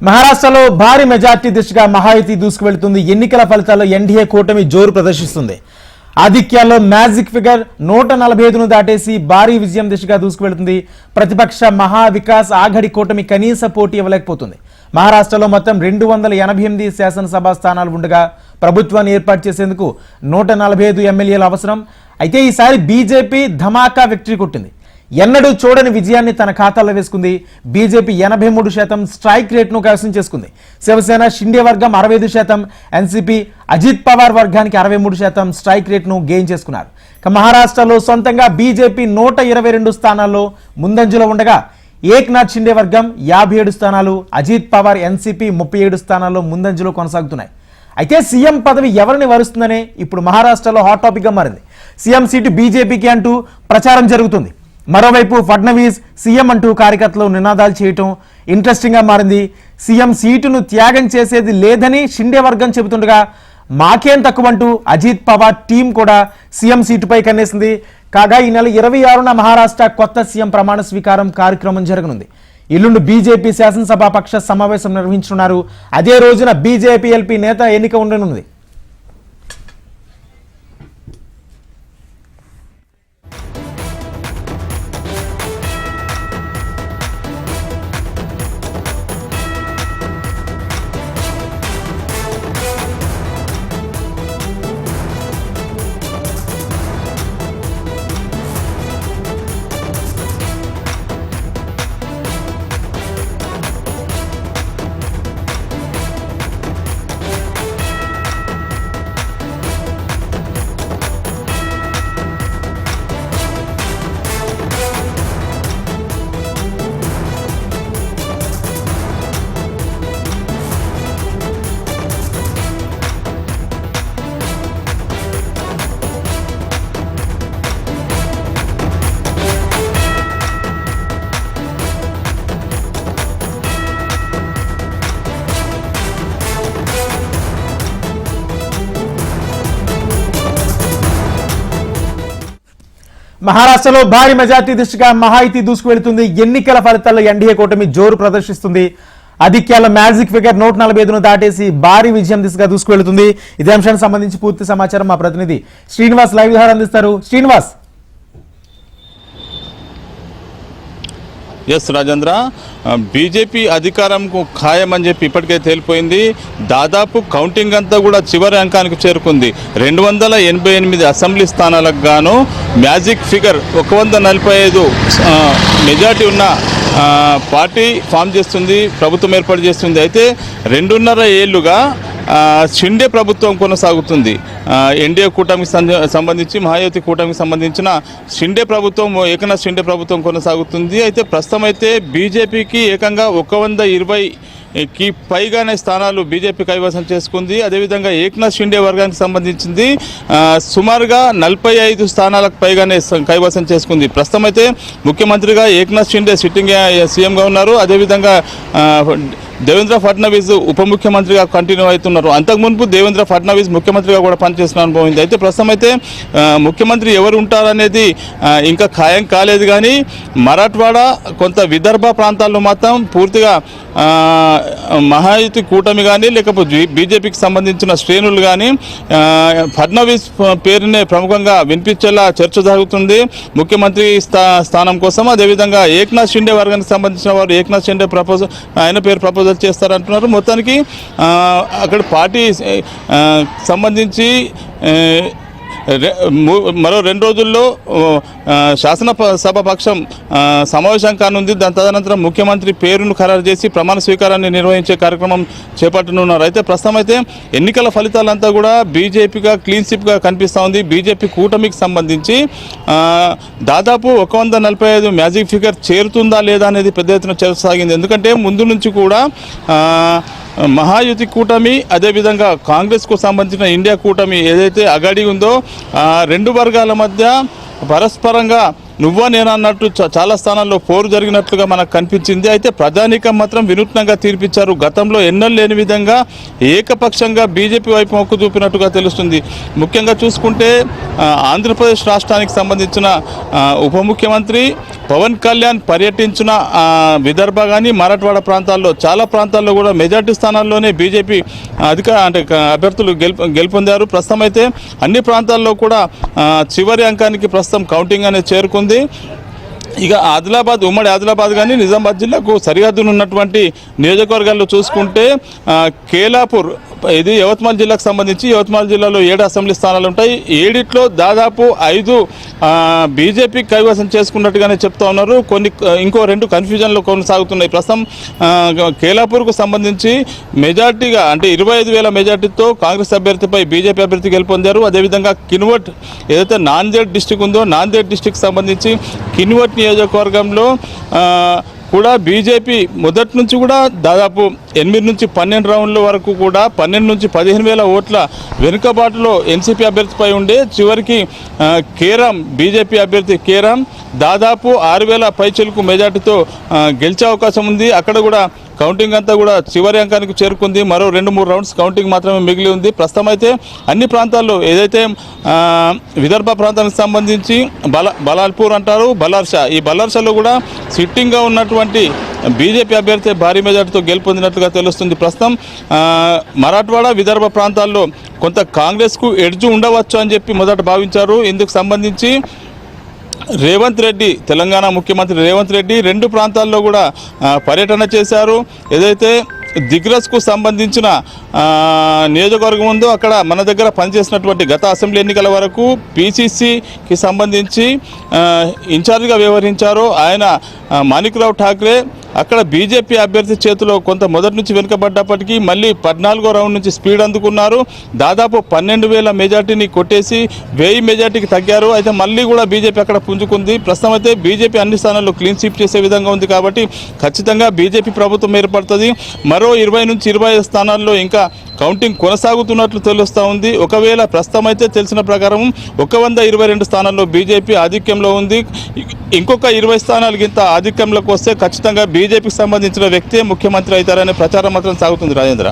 మహారాష్ట్రలో భారీ మెజార్టీ దిశగా మహాయుతి దూసుకువెళ్తుంది. ఎన్నికల ఫలితాల్లో ఎన్డీఏ కూటమి జోరు ప్రదర్శిస్తుంది. ఆధిక్యాల్లో మ్యాజిక్ ఫిగర్ 145ను దాటేసి భారీ విజయం దిశగా దూసుకువెళ్తుంది. ప్రతిపక్ష మహా వికాస్ ఆఘడి కూటమి కనీస పోటీ ఇవ్వలేకపోతుంది. మహారాష్ట్రలో మొత్తం 288 శాసనసభ స్థానాలు ఉండగా ప్రభుత్వాన్ని ఏర్పాటు చేసేందుకు 145 ఎమ్మెల్యేలు అవసరం. అయితే ఈసారి బీజేపీ ధమాకా విక్టరీ కొట్టింది. ఎన్నడూ చూడని విజయాన్ని తన ఖాతాలో వేసుకుంది. బీజేపీ 83% స్ట్రైక్ రేట్ను కైవసం చేసుకుంది. శివసేన షిండే వర్గం 65%, ఎన్సీపీ అజిత్ పవార్ వర్గానికి 63% స్ట్రైక్ రేట్ను గెయిన్ చేసుకున్నారు. మహారాష్ట్రలో సొంతంగా బీజేపీ 122 స్థానాల్లో ముందంజలో ఉండగా ఏక్నాథ్ షిండే వర్గం 57 స్థానాలు, అజిత్ పవార్ ఎన్సీపీ 37 స్థానాల్లో ముందంజలో కొనసాగుతున్నాయి. అయితే సీఎం పదవి ఎవరిని వరుస్తుందనే ఇప్పుడు మహారాష్ట్రలో హాట్ టాపిక్ గా మారింది. సీఎం సీటు బీజేపీకి అంటూ ప్రచారం జరుగుతుంది. మరోవైపు ఫడ్నవీస్ సీఎం అంటూ కార్యకర్తలు నినాదాలు చేయటం ఇంట్రెస్టింగ్ గా మారింది. సీఎం సీటును త్యాగం చేసేది లేదని షిండే వర్గం చెబుతుండగా మాకేం తక్కువంటూ అజిత్ పవార్ టీం కూడా సీఎం సీటుపై కన్నేసింది. కాగా ఈ నెల 26న మహారాష్ట్ర కొత్త సీఎం ప్రమాణ స్వీకారం కార్యక్రమం జరగనుంది. ఎల్లుండి బీజేపీ శాసనసభ పక్ష సమావేశం నిర్వహించనున్నారు. అదే రోజున బీజేపీ ఎల్పీ నేత ఎన్నిక ఉండనుంది. మహారాష్ట్రలో భారీ మెజార్టీ దిశగా మహాయుతి దూసుకువెళ్తుంది. ఎన్నికల ఫలితాల్లో ఎన్డీఏ కూటమి జోరు ప్రదర్శిస్తుంది. ఆధిక్యాల మ్యాజిక్ ఫిగర్ 145ను దాటేసి భారీ విజయం దిశగా దూసుకువెళ్తుంది. ఇదే అంశానికి సంబంధించి పూర్తి సమాచారం మా ప్రతినిధి శ్రీనివాస్ లైవ్ ద్వారా అందిస్తారు. శ్రీనివాస్. ఎస్ రాజేంద్ర, బీజేపీ అధికారంకు ఖాయమని చెప్పి ఇప్పటికే తేలిపోయింది. దాదాపు కౌంటింగ్ అంతా కూడా చివరి అంకానికి చేరుకుంది. 288 అసెంబ్లీ స్థానాలకు గాను మ్యాజిక్ ఫిగర్ 145 మెజార్టీ ఉన్న పార్టీ ఫామ్ చేస్తుంది, ప్రభుత్వం ఏర్పాటు చేస్తుంది. అయితే 2.5 ఏళ్లుగా షిండే ప్రభుత్వం కొనసాగుతుంది. ఎన్డీఏ కూటమికి సంబంధించి మహాయుతి కూటమికి సంబంధించిన షిండే ప్రభుత్వం, ఏకనాథ్ షిండే ప్రభుత్వం కొనసాగుతుంది. అయితే ప్రస్తుతం అయితే బీజేపీకి ఏకంగా 120కి పైగానే స్థానాలు బీజేపీ కైవసం చేసుకుంది. అదేవిధంగా ఏక్నాథ్ షిండే వర్గానికి సంబంధించింది సుమారుగా 45 స్థానాలకు పైగానే కైవసం చేసుకుంది. ప్రస్తుతం అయితే ముఖ్యమంత్రిగా ఏక్నాథ్ షిండే సిట్టింగ్ సీఎంగా ఉన్నారు. అదేవిధంగా దేవేంద్ర ఫడ్నవీస్ ఉప ముఖ్యమంత్రిగా కంటిన్యూ అవుతున్నారు. అంతకుముందు దేవేంద్ర ఫడ్నవీస్ ముఖ్యమంత్రిగా కూడా పనిచేసిన అనుభవం ఉంది. అయితే ప్రస్తుతం అయితే ముఖ్యమంత్రి ఎవరు ఉంటారనేది ఇంకా ఖాయం కాలేదు. కానీ మరాఠ్వాడా, కొంత విదర్భ ప్రాంతాల్లో మాత్రం పూర్తిగా మహాయుతి కూటమి కానీ లేకపోతే బీజేపీకి సంబంధించిన శ్రేణులు కానీ ఫడ్నవీస్ పేరునే ప్రముఖంగా వినిపించేలా చర్చ జరుగుతుంది ముఖ్యమంత్రి స్థానం కోసం. అదేవిధంగా ఏక్నాథ్ షిండే వర్గానికి సంబంధించిన వారు ఏక్నాథ్ షిండే ఆయన పేరు ప్రపోజల్ చేస్తారంటున్నారు. మొత్తానికి అక్కడ పార్టీ సంబంధించి మరో 2 రోజుల్లో శాసనసభ పక్షం సమావేశం కానుంది. దాని తదనంతరం ముఖ్యమంత్రి పేరును ఖరారు చేసి ప్రమాణ స్వీకారాన్ని నిర్వహించే కార్యక్రమం చేపట్టనున్నారు. అయితే ప్రస్తుతం అయితే ఎన్నికల ఫలితాలంతా కూడా బీజేపీగా క్లీన్ స్వీప్గా కనిపిస్తూ ఉంది. బీజేపీ కూటమికి సంబంధించి దాదాపు 145 మ్యాజిక్ ఫిగర్ చేరుతుందా లేదా అనేది పెద్ద ఎత్తున చర్చ సాగింది. ఎందుకంటే ముందు నుంచి కూడా మహాయుతి కూటమి, అదేవిధంగా కాంగ్రెస్కు సంబంధించిన ఇండియా కూటమి ఏదైతే అగాడి ఉందో 2 వర్గాల మధ్య పరస్పరంగా నువ్వా నేను అన్నట్టు చాలా స్థానాల్లో పోరు జరిగినట్లుగా మనకు కనిపించింది. అయితే ప్రజానీకం మాత్రం వినూత్నంగా తీర్పిచ్చారు. గతంలో ఎన్నడూ లేని విధంగా ఏకపక్షంగా బీజేపీ వైపు మొక్కు చూపినట్టుగా తెలుస్తుంది. ముఖ్యంగా చూసుకుంటే ఆంధ్రప్రదేశ్ రాష్ట్రానికి సంబంధించిన ఉప ముఖ్యమంత్రి పవన్ కళ్యాణ్ పర్యటించిన విదర్భ కానీ మరాఠవాడ ప్రాంతాల్లో చాలా ప్రాంతాల్లో కూడా మెజార్టీ స్థానాల్లోనే బీజేపీ అభ్యర్థులు గెలుపొందారు. ప్రస్తుతం అయితే అన్ని ప్రాంతాల్లో కూడా చివరి అంకానికి ప్రస్తుతం కౌంటింగ్ అనేది చేరుకుంది. ఇక ఆదిలాబాద్, ఉమ్మడి ఆదిలాబాద్ కానీ నిజామాబాద్ జిల్లాకు సరిహద్దున ఉన్నటువంటి నియోజకవర్గాల్లో చూసుకుంటే కేలాపూర్, ఇది యవత్మాల్ జిల్లాకు సంబంధించి యవత్మాల్ జిల్లాలో 7 అసెంబ్లీ స్థానాలు ఉంటాయి. 7ట్లో దాదాపు 5 బీజేపీ కైవసం చేసుకున్నట్టుగానే చెప్తా ఉన్నారు. ఇంకో 2 కన్ఫ్యూజన్లు కొనసాగుతున్నాయి. ప్రస్తుతం కేలాపూర్కు సంబంధించి మెజార్టీగా అంటే 25,000 మెజార్టీతో కాంగ్రెస్ అభ్యర్థిపై బీజేపీ అభ్యర్థి గెలుపొందారు. అదేవిధంగా కిన్వట్ ఏదైతే నాందేడ్ డిస్టిక్ ఉందో నాందేడ్ డిస్టిక్ సంబంధించి కిన్వట్ నియోజకవర్గంలో కూడా బీజేపీ మొదటి నుంచి కూడా దాదాపు 8 నుంచి 12 రౌండ్ల వరకు కూడా 12 నుంచి 15,000 ఓట్ల వెనుకబాటులో ఎన్సీపీ అభ్యర్థిపై ఉండే చివరికి కేరామ్ బీజేపీ అభ్యర్థి కేరామ్ దాదాపు 6,000 పైచిలకు మెజార్టీతో గెలిచే అవకాశం ఉంది. అక్కడ కూడా కౌంటింగ్ అంతా కూడా చివరి అంకానికి చేరుకుంది. మరో 2-3 రౌండ్స్ కౌంటింగ్ మాత్రమే మిగిలి ఉంది. ప్రస్తుతం అయితే అన్ని ప్రాంతాల్లో ఏదైతే విదర్భ ప్రాంతానికి సంబంధించి బలాల్పూర్ అంటారు, బలార్షా, ఈ బలార్షాలో కూడా సిట్టింగ్గా ఉన్నటువంటి బీజేపీ అభ్యర్థి భారీ మెజార్టీతో గెలుపొందినట్లుగా తెలుస్తుంది. ప్రస్తుతం మరాఠవాడ, విదర్భ ప్రాంతాల్లో కొంత కాంగ్రెస్కు ఎడ్జ్ ఉండవచ్చు అని చెప్పి మొదట భావించారు. ఇందుకు సంబంధించి రేవంత్ రెడ్డి, తెలంగాణ ముఖ్యమంత్రి రేవంత్ రెడ్డి 2 ప్రాంతాల్లో కూడా పర్యటన చేశారు. ఏదైతే దిగ్రస్కు సంబంధించిన నియోజకవర్గం ఉందో అక్కడ మన దగ్గర పనిచేసినటువంటి గత అసెంబ్లీ ఎన్నికల వరకు పీసీసీకి సంబంధించి ఇన్ఛార్జిగా వ్యవహరించారో ఆయన మాణిక్రావు ఠాక్రే అక్కడ బీజేపీ అభ్యర్థి చేతిలో కొంత మొదటి నుంచి వెనుకబడ్డప్పటికీ మళ్ళీ 14వ రౌండ్ నుంచి స్పీడ్ అందుకున్నారు. దాదాపు 12,000 మెజార్టీని కొట్టేసి 1000 మెజార్టీకి తగ్గారు. అయితే మళ్ళీ కూడా బీజేపీ అక్కడ పుంజుకుంది. ప్రస్తుతం అయితే బీజేపీ అన్ని స్థానాల్లో క్లీన్ స్వీప్ చేసే విధంగా ఉంది. కాబట్టి ఖచ్చితంగా బీజేపీ ప్రభుత్వం ఏర్పడుతుంది. మరో 20 నుంచి 25 స్థానాల్లో ఇంకా కౌంటింగ్ కొనసాగుతున్నట్లు తెలుస్తూ ఉంది. ఒకవేళ ప్రస్తుతం అయితే తెలిసిన ప్రకారం 122 స్థానాల్లో బీజేపీ ఆధిక్యంలో ఉంది. ఇంకొక 20 స్థానాలు ఇంత ఆధిక్యంలోకి వస్తే ఖచ్చితంగా బీజేపీకి సంబంధించిన వ్యక్తే ముఖ్యమంత్రి అవుతారనే ప్రచారం మాత్రం సాగుతుంది. రాజేంద్ర.